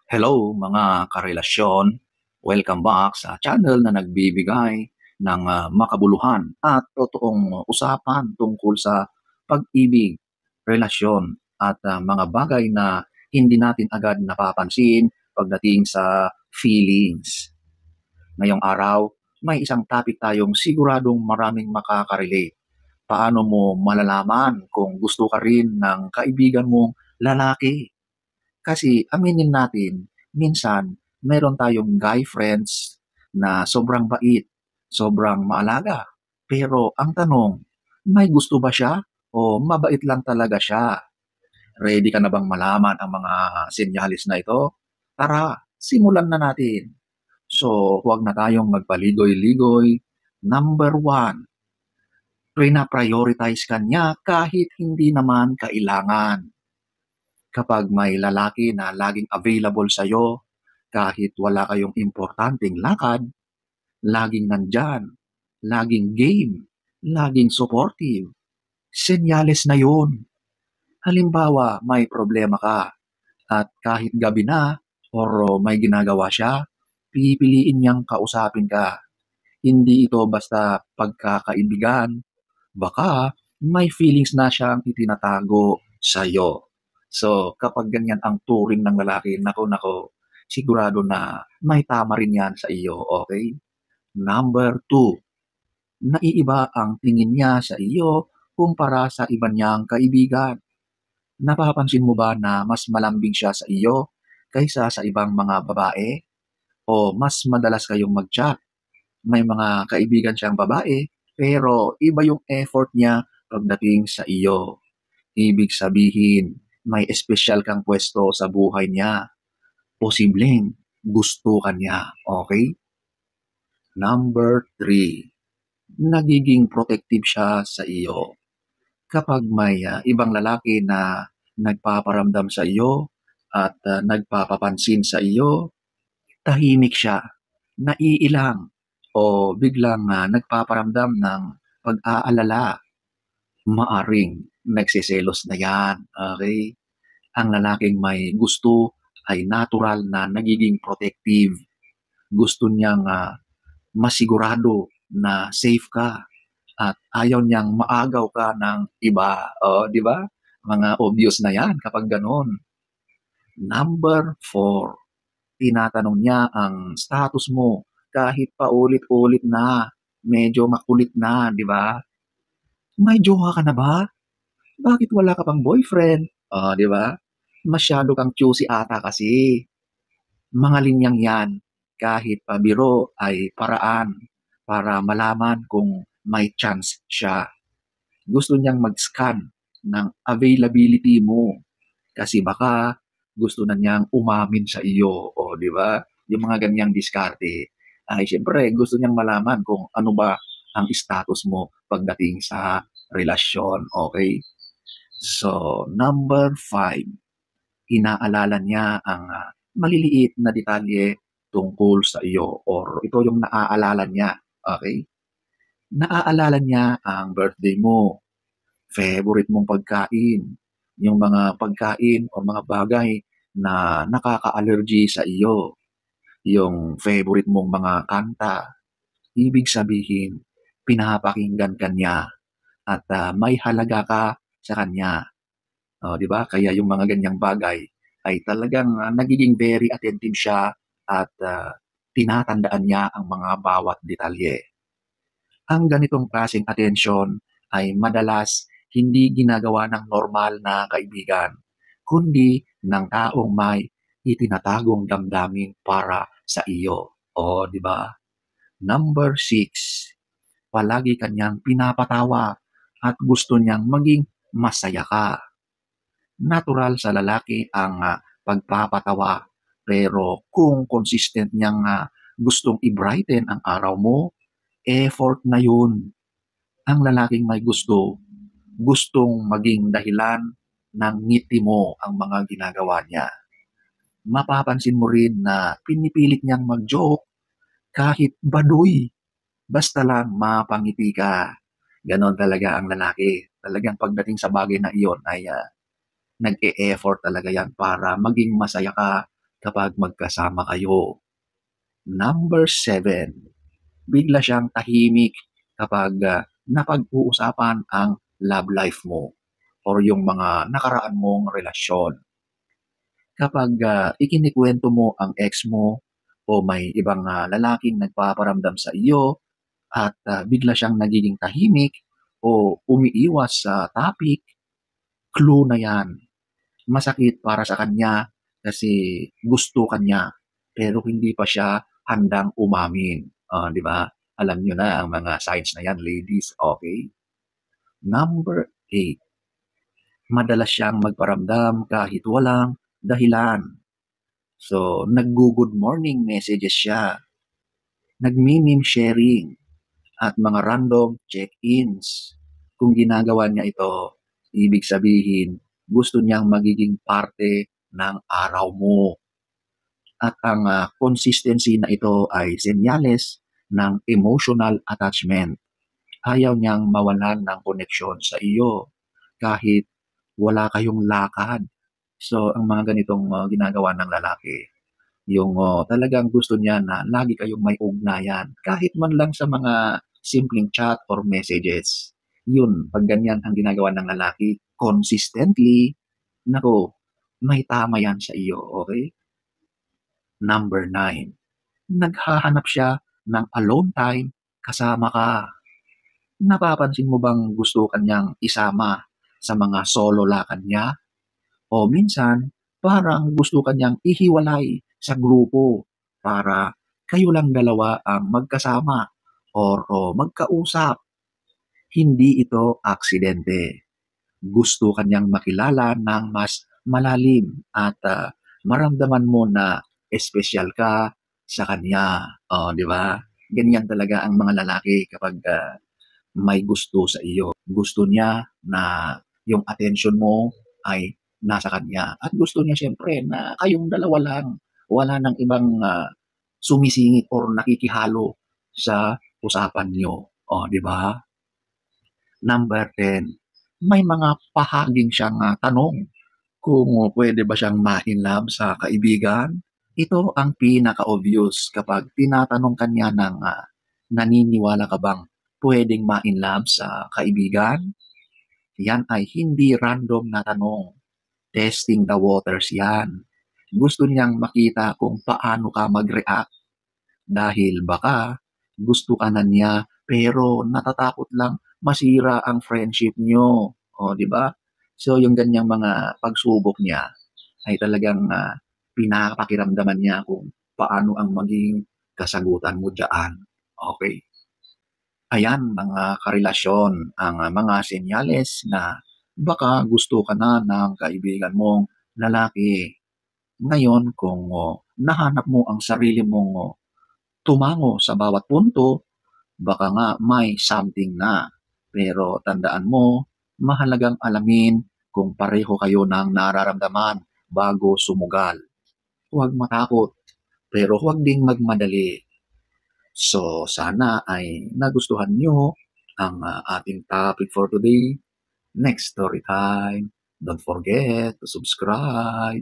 Hello mga karelasyon, welcome back sa channel na nagbibigay ng makabuluhan at totoong usapan tungkol sa pag-ibig, relasyon at mga bagay na hindi natin agad napapansin pagdating sa feelings. Ngayong araw, may isang topic tayong siguradong maraming makakarelate. Paano mo malalaman kung gusto ka rin ng kaibigan mong lalaki? Kasi aminin natin, minsan meron tayong guy friends na sobrang bait, sobrang maalaga. Pero ang tanong, may gusto ba siya o mabait lang talaga siya? Ready ka na bang malaman ang mga senyalis na ito? Tara, simulan na natin. So, huwag na tayong magpaligoy-ligoy. Number one, prioritize ka niya kahit hindi naman kailangan. Kapag may lalaki na laging available sa'yo, kahit wala kayong importanteng lakad, laging nandyan, laging game, laging supportive, senyales na yun. Halimbawa, may problema ka at kahit gabi na or may ginagawa siya, pipiliin niyang kausapin ka. Hindi ito basta pagkakaibigan, baka may feelings na siyang itinatago sa'yo. So, kapag ganyan ang turing ng lalaki, nako, sigurado na may tama rin yan sa iyo, okay? Number two, naiiba ang tingin niya sa iyo kumpara sa iba niyang kaibigan. Napapansin mo ba na mas malambing siya sa iyo kaysa sa ibang mga babae? O mas madalas kayong mag-chat? May mga kaibigan siyang babae, pero iba yung effort niya pagdating sa iyo. Ibig sabihin, may espesyal kang pwesto sa buhay niya. Posibleng gusto ka niya, okay? Number three, nagiging protective siya sa iyo. Kapag may ibang lalaki na nagpaparamdam sa iyo at nagpapapansin sa iyo, tahimik siya, naiilang, o biglang nagpaparamdam ng pag-aalala. Maaring nagsiselos na yan, okay? Ang lalaking may gusto ay natural na nagiging protective. Gusto niyang masigurado na safe ka at ayaw niyang maagaw ka ng iba. O, di ba? Mga obvious na yan kapag ganon. Number four, tinatanong niya ang status mo kahit paulit-ulit na. Medyo makulit na, di ba? May jowa ka na ba? Bakit wala ka pang boyfriend? Oh, di ba? Masyado kang choosy ata kasi. Mga linyang yan, kahit pabiro ay paraan para malaman kung may chance siya. Gusto niyang mag-scan ng availability mo kasi baka gusto na niyang umamin sa iyo. O, di ba? Yung mga ganyang diskarte ay siyempre gusto niyang malaman kung ano ba ang status mo pagdating sa relasyon. Okay? So, number five, inaalala niya ang maliliit na detalye tungkol sa iyo or ito yung naaalala niya. Okay? Naaalala niya ang birthday mo, favorite mong pagkain, yung mga pagkain o mga bagay na nakaka-allergy sa iyo, yung favorite mong mga kanta. Ibig sabihin, pinapakinggan ka niya at may halaga ka sa kanya. Oh, 'di ba? Kaya yung mga ganyang bagay ay talagang nagiging very attentive siya at tinatandaan niya ang mga bawat detalye. Ang ganitong klaseng atensyon ay madalas hindi ginagawa ng normal na kaibigan, kundi ng taong may itinatagong damdamin para sa iyo. O, di ba? Number six, palagi kanyang pinapatawa at gusto niyang maging masaya ka. Natural sa lalaki ang pagpapatawa. Pero kung consistent niyang gustong i-brighten ang araw mo, effort na yun. Ang lalaking may gusto, gustong maging dahilan ng ngiti mo ang mga ginagawa niya. Mapapansin mo rin na pinipilit niyang mag-joke kahit baduy. Basta lang mapangiti ka. Ganon talaga ang lalaki. Talagang pagdating sa bagay na iyon ay nag-e-effort talaga yan para maging masaya ka kapag magkasama kayo. Number 7, bigla siyang tahimik kapag napag-uusapan ang love life mo or yung mga nakaraan mong relasyon. Kapag ikinikwento mo ang ex mo o may ibang lalaking nagpaparamdam sa iyo at bigla siyang nagiging tahimik o umiiwas sa topic, clue na yan. Masakit para sa kanya kasi gusto kanya pero hindi pa siya handang umamin. Di ba? Alam niyo na ang mga signs na yan, ladies. Okay? Number 8, madalas siyang magparamdam kahit walang dahilan. So, nag-good morning messages siya, nag-meme sharing, at mga random check-ins. Kung ginagawa niya ito, ibig sabihin, gusto niyang magiging parte ng araw mo. At ang consistency na ito ay senyales ng emotional attachment. Ayaw niyang mawalan ng koneksyon sa iyo kahit wala kayong lakad. So, ang mga ganitong ginagawa ng lalaki, yung talagang gusto niya na lagi kayong may ugnayan, kahit man lang sa mga simpleng chat or messages. Yun, pag ganyan ang ginagawa ng lalaki, consistently, nako, may tama yan sa iyo, okay? Number 9, naghahanap siya ng alone time kasama ka. Napapansin mo bang gusto kanyang isama sa mga solo lakad niya? O minsan, parang gusto kanyang ihiwalay sa grupo para kayo lang dalawa ang magkasama o magkausap. Hindi ito aksidente. Gusto kanyang makilala ng mas malalim at maramdaman mo na espesyal ka sa kanya. O, di ba? Ganyan talaga ang mga lalaki kapag may gusto sa iyo. Gusto niya na yung attention mo ay nasa kanya. At gusto niya siyempre na kayong dalawa lang. Wala nang ibang sumisingit or nakikihalo sa usapan niyo. O, di ba? Number 10, may mga pahaging siyang tanong kung pwede ba siyang ma-inlove sa kaibigan. Ito ang pinaka-obvious kapag tinatanong kanya ng naniniwala ka bang pwedeng ma-inlove sa kaibigan? Yan ay hindi random na tanong. Testing the waters yan. Gusto niyang makita kung paano ka mag-react. Dahil baka gusto ka na niya pero natatakot lang masira ang friendship niyo. O, di ba? So, yung ganyang mga pagsubok niya ay talagang pinapakiramdaman niya kung paano ang maging kasagutan mo dyan. Okay? Ayan mga karelasyon, ang mga senyales na baka gusto ka na ng kaibigan mong lalaki. Ngayon, kung nahanap mo ang sarili mong tumango sa bawat punto, baka nga may something na. Pero tandaan mo, mahalagang alamin kung pareho kayo ng nararamdaman bago sumugal. Huwag matakot, pero huwag ding magmadali. So, sana ay nagustuhan nyo ang ating topic for today. Next story time. Don't forget to subscribe.